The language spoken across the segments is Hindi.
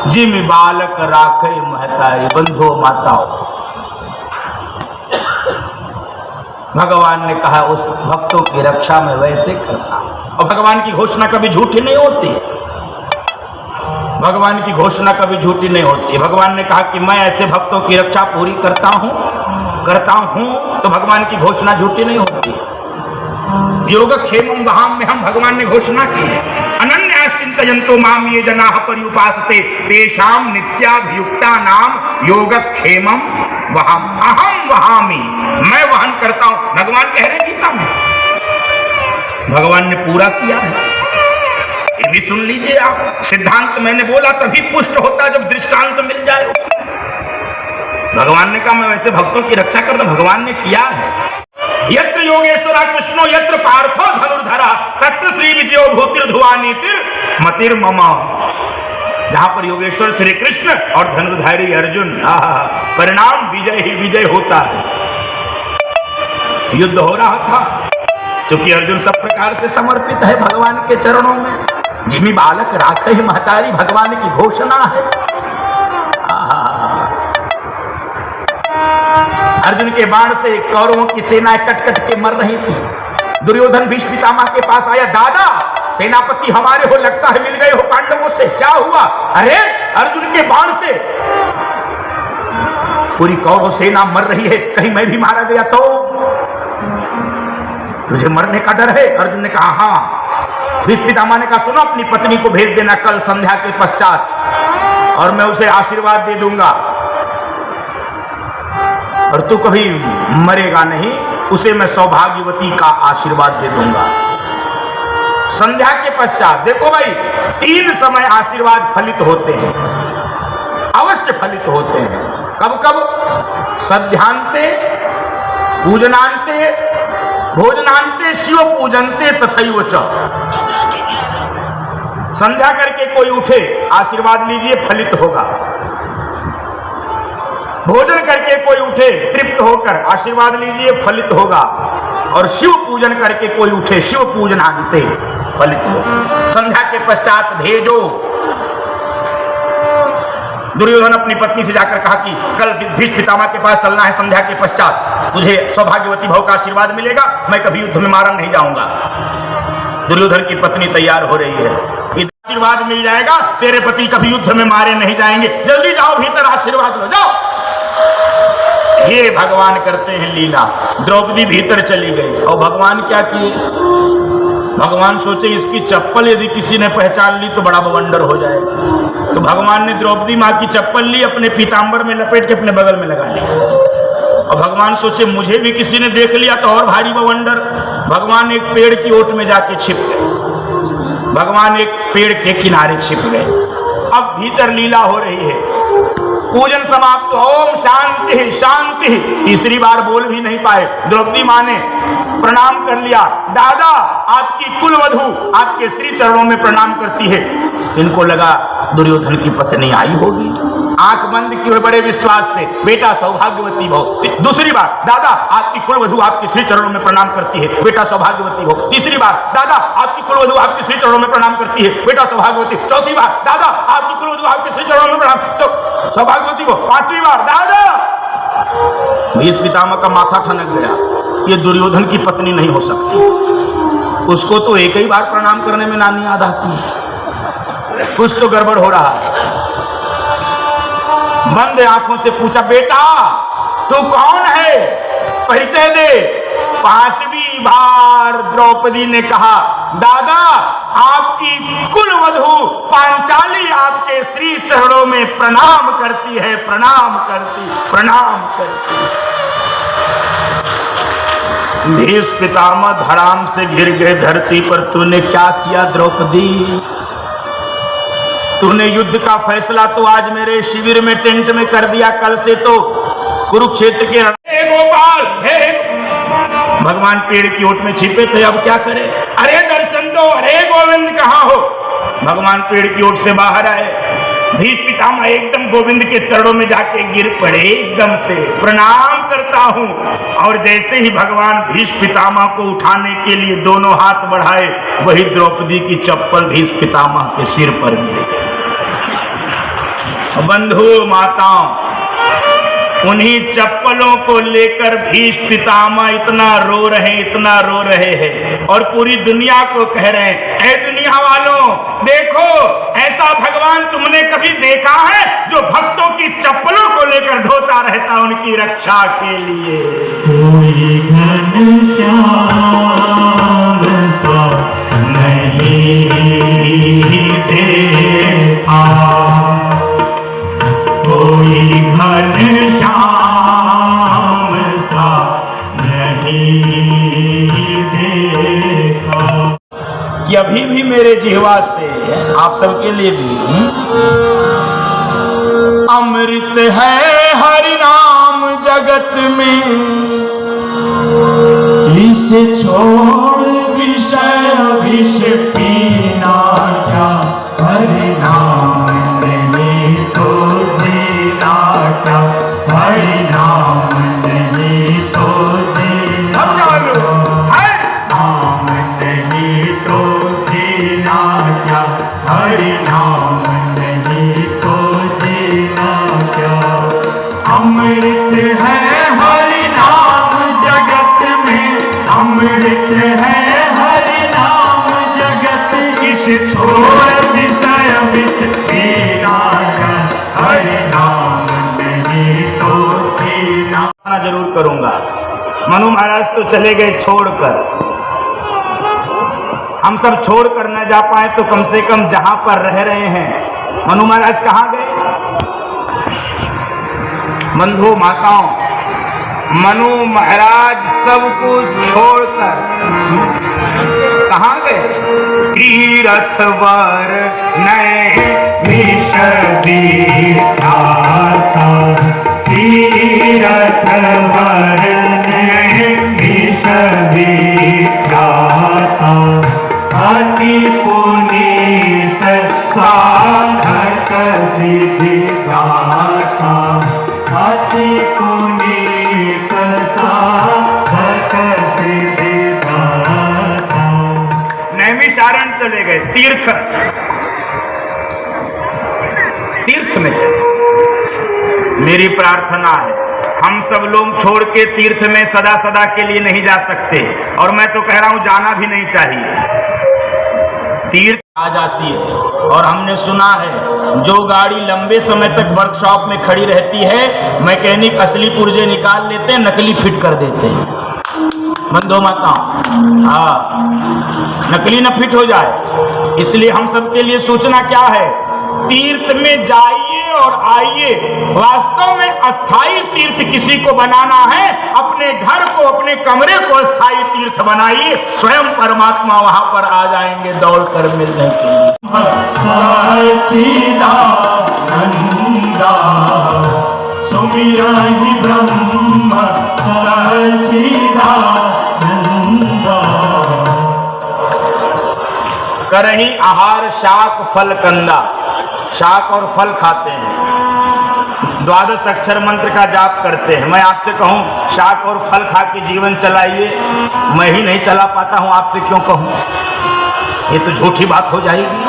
जिम बालक राखे महतारी। बंधुओं माताओं, भगवान ने कहा उस भक्तों की रक्षा में वैसे करता हूं। और भगवान की घोषणा कभी झूठी नहीं होती। भगवान की घोषणा कभी झूठी नहीं होती। भगवान ने कहा कि मैं ऐसे भक्तों की रक्षा पूरी करता हूं, तो भगवान की घोषणा झूठी नहीं होती। योगक्षेमं वहां में हम भगवान ने घोषणा की है। अनन्याश्चिन्तयन्तो माम ये जनाः पर्युपासते तेषां नित्याभियुक्तानां योगक्षेमं वहां अहं वहामि। मैं वहन करता हूं, भगवान कह रहे गीता में। भगवान ने पूरा किया है। ये भी सुन लीजिए आप। सिद्धांत मैंने बोला तभी पुष्ट होता जब दृष्टांत मिल जाए। भगवान ने कहा मैं वैसे भक्तों की रक्षा करता। भगवान ने किया है। यत्र योगेश्वरा कृष्णो यत्र पार्थो धनुर्धरा तत्र श्री विजयो भूतिर्धुवा नीतिर मतिर्मम। जहां पर योगेश्वर श्री कृष्ण और धनुर्धारी अर्जुन, परिणाम विजय ही विजय होता है। युद्ध हो रहा था क्योंकि अर्जुन सब प्रकार से समर्पित है भगवान के चरणों में। जिमी बालक राखे महतारी, भगवान की घोषणा है। अर्जुन के बाण से कौरवों की सेनाएं कट कट के मर रही थी। दुर्योधन भीष्म पितामह के पास आया, दादा सेनापति हमारे हो, लगता है मिल गए हो पांडवों से, क्या हुआ? अरे अर्जुन के बाण से पूरी कौरव सेना मर रही है, कहीं मैं भी मारा गया तो? तुझे मरने का डर है? अर्जुन ने कहा हाँ। भीष्म पितामह ने कहा सुनो, अपनी पत्नी को भेज देना कल संध्या के पश्चात, और मैं उसे आशीर्वाद दे दूंगा, और तू कभी मरेगा नहीं, उसे मैं सौभाग्यवती का आशीर्वाद दे दूंगा। संध्या के पश्चात देखो भाई, 3 समय आशीर्वाद फलित होते हैं, अवश्य फलित होते हैं। कब कब? सध्यांते, पूजनांते, भोजनांते, शिव पूजनते तथैव च। संध्या करके कोई उठे, आशीर्वाद लीजिए, फलित होगा। भोजन करके कोई उठे, तृप्त होकर आशीर्वाद लीजिए, फलित होगा। और शिव पूजन करके कोई उठे, शिव पूजनांते, फलित होगा। संध्या के पश्चात भेजो। दुर्योधन अपनी पत्नी से जाकर कहा कि कल भीष्म पितामह के पास चलना है, संध्या के पश्चात तुझे सौभाग्यवती भव का आशीर्वाद मिलेगा, मैं कभी युद्ध में मारा नहीं जाऊंगा। दुर्योधन की पत्नी तैयार हो रही है, आशीर्वाद मिल जाएगा, तेरे पति कभी युद्ध में मारे नहीं जाएंगे, जल्दी जाओ भीतर आशीर्वाद लो, जाओ। ये भगवान करते हैं लीला। द्रौपदी भीतर चली गई और भगवान क्या किए? भगवान सोचे इसकी चप्पल यदि किसी ने पहचान ली तो बड़ा बवंडर हो जाएगा। तो भगवान ने द्रौपदी माँ की चप्पल ली, अपने पीतांबर में लपेट के अपने बगल में लगा ली। और भगवान सोचे मुझे भी किसी ने देख लिया तो और भारी बवंडर। भगवान एक पेड़ की ओट में जाके छिप गए। भगवान एक पेड़ के किनारे छिप गए। अब भीतर लीला हो रही है। पूजन समाप्त, ओम शांति शांति, तीसरी बार बोल भी नहीं पाए। द्रौपदी माँ ने प्रणाम कर लिया, दादा आपकी कुलवधू आपके श्री चरणों में प्रणाम करती है। इनको लगा दुर्योधन की पत्नी आई होगी, आंख बंद किए हुए बड़े विश्वास से, बेटा सौभाग्यवती भव। दूसरी बार, दादा आपकी कुलवधू आपके श्री चरणों में प्रणाम करती है, बेटा सौभाग्यवती भव। तीसरी बार, दादा आपकी कुलवधू आपके श्री चरणों में प्रणाम करती है, बेटा सौभाग्यवती। चौथी बार, दादा आपकी कुलवधू आपके श्री चरणों में प्रणाम सौभाग्यवती भव। 5वीं बार, दादा। भीष्म पितामह का माथा ठनक गया, ये दुर्योधन की पत्नी नहीं हो सकती, उसको तो एक ही बार प्रणाम करने में नानी याद आती है, कुछ तो गड़बड़ हो रहा है। बंद आंखों से पूछा, बेटा तू कौन है, परिचय दे। 5वीं बार द्रौपदी ने कहा, दादा आपकी कुलवधू पांचाली आपके श्री चरणों में प्रणाम करती है, प्रणाम करती। भीष्म पितामह धड़ाम से गिर गए धरती पर। तूने क्या किया द्रौपदी? तूने युद्ध का फैसला तो आज मेरे शिविर में टेंट में कर दिया, कल से तो कुरुक्षेत्र के हे गोपाल हे भगवान पेड़ की ओट में छिपे थे, अब क्या करे? अरे दर्शन दो, अरे गोविंद कहाँ हो? भगवान पेड़ की ओट से बाहर आए। भीष्म पितामह एकदम गोविंद के चरणों में जाके गिर पड़े, एकदम से प्रणाम करता हूं। और जैसे ही भगवान भीष्म पितामह को उठाने के लिए दोनों हाथ बढ़ाए, वही द्रौपदी की चप्पल भीष्म पितामह के सिर पर गिर गई। बंधु माताओं, उन्हीं चप्पलों को लेकर भीष्म पितामह इतना रो रहे हैं और पूरी दुनिया को कह रहे हैं, ऐ दुनिया वालों देखो, ऐसा भगवान तुमने कभी देखा है जो भक्तों की चप्पलों को लेकर ढोता रहता उनकी रक्षा के लिए? कोई घनश्याम सा नहीं देखा, कोई घनश्याम सा नहीं देखा। कि अभी भी मेरे जिह्वा से आप सबके लिए भी अमृत है हरि नाम जगत में, इसे छोड़ विषय विष पीना क्या, हरि नाम नहीं तो जीना क्या, हरि नाम नहीं तो जीना, नाम नहीं तो जीना क्या, हरि नाम नहीं तो जीना क्या। अमृत है हरि नाम जगत में, अमृत है हरि नाम जगत, इस छोड़ विषय विष पीना क्या, हरि नाम नहीं तो जीना। जरूर करूंगा। मनु महाराज तो चले गए छोड़कर, हम सब छोड़कर न जा पाए तो कम से कम जहां पर रह रहे हैं, मनु महाराज कहां गए? बंधु माताओं, मनु महाराज सबको छोड़कर कहां गए? तीरथ वर नए विष दीक्षा, तीरथ वर नए विष दीक्षा, अति पुनीत साधक सिद्धि दाता, अति पुनीत साधक सिद्धि दाता। नैमिषारण्य चले गए, तीर्थ में चले। मेरी प्रार्थना है, हम सब लोग छोड़ के तीर्थ में सदा सदा के लिए नहीं जा सकते, और मैं तो कह रहा हूं जाना भी नहीं चाहिए। तीर्थ आ जाती है, और हमने सुना है जो गाड़ी लंबे समय तक वर्कशॉप में खड़ी रहती है, मैकेनिक असली पुर्जे निकाल लेते हैं, नकली फिट कर देते हैं। बंधु माताओं, हाँ, नकली न फिट हो जाए, इसलिए हम सबके लिए सूचना क्या है? तीर्थ में जाइए और आइए। वास्तव में अस्थाई तीर्थ किसी को बनाना है, अपने घर को, अपने कमरे को अस्थाई तीर्थ बनाइए, स्वयं परमात्मा वहां पर आ जाएंगे दौड़कर मिलने के लिए। सच्चिदानंदा सुमिरहि ब्रह्म सच्चिदानंदा, करही आहार शाक फल कंदा, शाक और फल खाते हैं, द्वादश अक्षर मंत्र का जाप करते हैं। मैं आपसे कहूं शाक और फल खा के जीवन चलाइए, मैं ही नहीं चला पाता हूं, आपसे क्यों कहूं? ये तो झूठी बात हो जाएगी।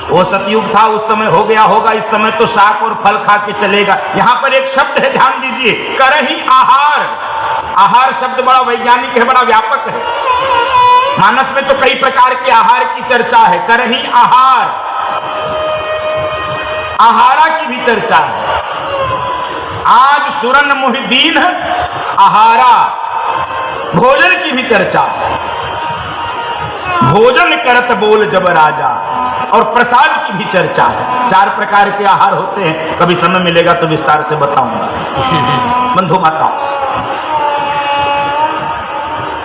वो सतयुग था, उस समय हो गया होगा, इस समय तो शाक और फल खा के चलेगा। यहां पर एक शब्द है, ध्यान दीजिए, करही आहार। आहार शब्द बड़ा वैज्ञानिक है, बड़ा व्यापक है। मानस में तो कई प्रकार के आहार की चर्चा है। करही आहार, आहारा की भी चर्चा है। आज सुरन मुहिदीन आहारा, भोजन की भी चर्चा है। भोजन करत बोल जब राजा, और प्रसाद की भी चर्चा है। 4 प्रकार के आहार होते हैं, कभी समय मिलेगा तो विस्तार से बताऊंगा। बंधु माताओं,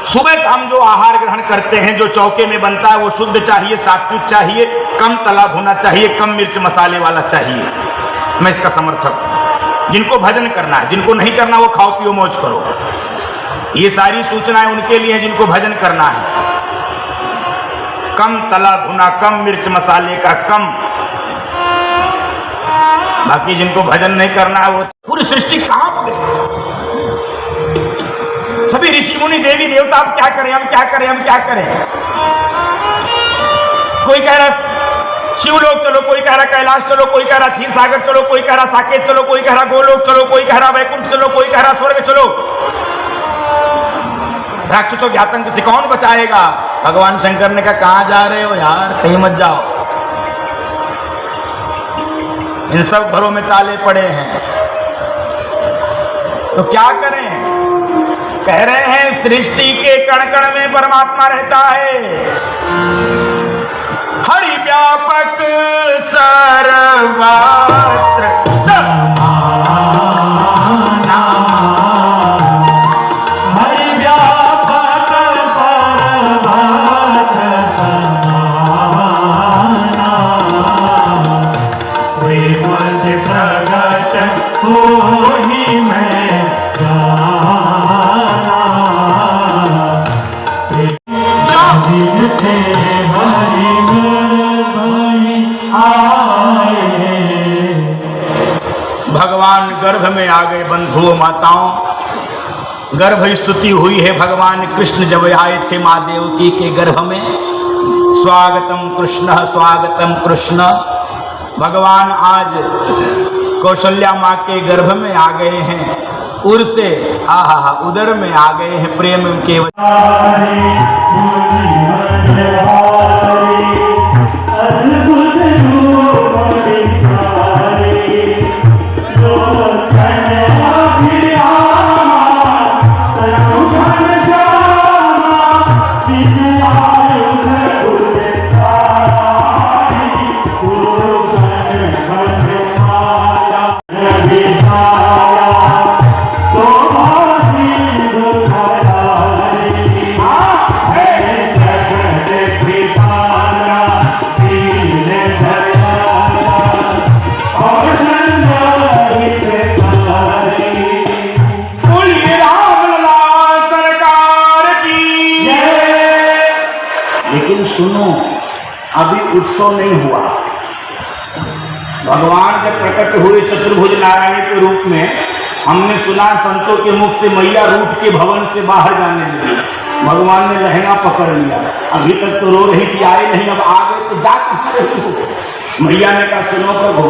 सुबह शाम जो आहार ग्रहण करते हैं, जो चौके में बनता है, वो शुद्ध चाहिए, सात्विक चाहिए, कम तला भुना चाहिए, कम मिर्च मसाले वाला चाहिए। मैं इसका समर्थक हूं। जिनको भजन करना है, जिनको नहीं करना वो खाओ पियो मौज करो। ये सारी सूचनाएं उनके लिए हैं जिनको भजन करना है। कम तला भुना, कम मिर्च मसाले का कम। बाकी जिनको भजन नहीं करना है वो पूरी सृष्टि कहां गई? सभी ऋषि मुनि देवी देवता अब क्या करें, हम क्या करें, हम क्या करें? कोई कह रहा शिवलोक चलो, कोई कह रहा कैलाश चलो, कोई कह रहा क्षीर सागर चलो, कोई कह रहा साकेत चलो, कोई कह रहा गोलोक चलो, कोई कह रहा वैकुंठ चलो, कोई कह रहा स्वर्ग चलो। राक्षसों के आतंक से कौन बचाएगा? भगवान शंकर ने कहा कहां जा रहे हो यार, कहीं मत जाओ। इन सब घरों में ताले पड़े हैं, तो क्या करें? कह रहे हैं सृष्टि के कण कण में परमात्मा रहता है। हरि व्यापक सर्वत्र समाना, हरि व्यापक सर्वत्र समाना, प्रेमत प्रगट होहि मैं जाना, दिन थे हरि भई आए। भगवान गर्भ में आ गए बंधुओं माताओं। गर्भ स्तुति हुई है भगवान कृष्ण जब आए थे माँ देवकी के गर्भ में। स्वागतम कृष्ण, स्वागतम कृष्ण। भगवान आज कौशल्या माँ के गर्भ में आ गए हैं, उर से उदर में आ गए हैं प्रेम के। लेकिन सुनो, अभी उत्सव नहीं हुआ। भगवान जब प्रकट हुए चतुर्भुज नारायण के रूप में, हमने सुना संतों के मुख से मैया रूठ के भवन से बाहर जाने लगी। भगवान ने लहंगा पकड़ लिया। अभी तक तो रो रही थी आए नहीं, अब आ गए तो जा कहां रही हो? मैया ने कहा सुनो प्रभु,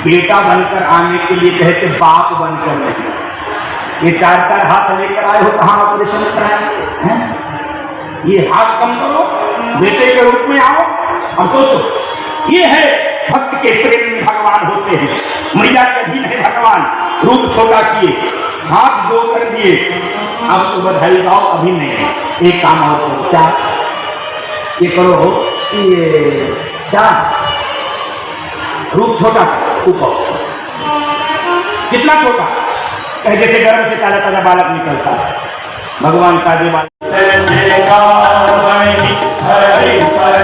बेटा बनकर आने के लिए कहते बाप बनकर नहीं। ये चार चार हाथ लेकर आए हो, कहां ऑपरेशन कराएंगे? ये हाथ कम करो, बेटे के रूप में आओ। अब तो ये है भक्त के प्रेम में भगवान होते हैं। मैया कभी नहीं भगवान रूप छोटा किए, हाथ दो कर दिए। अब तो बधाई गाओ, अभी नहीं। एक काम और करो, क्या ये करो, ये क्या रूप छोटा ऊपर, कितना छोटा? जैसे गर्भ से ताजा ताजा बालक निकलता है, भगवान का जी बालक। हरि पद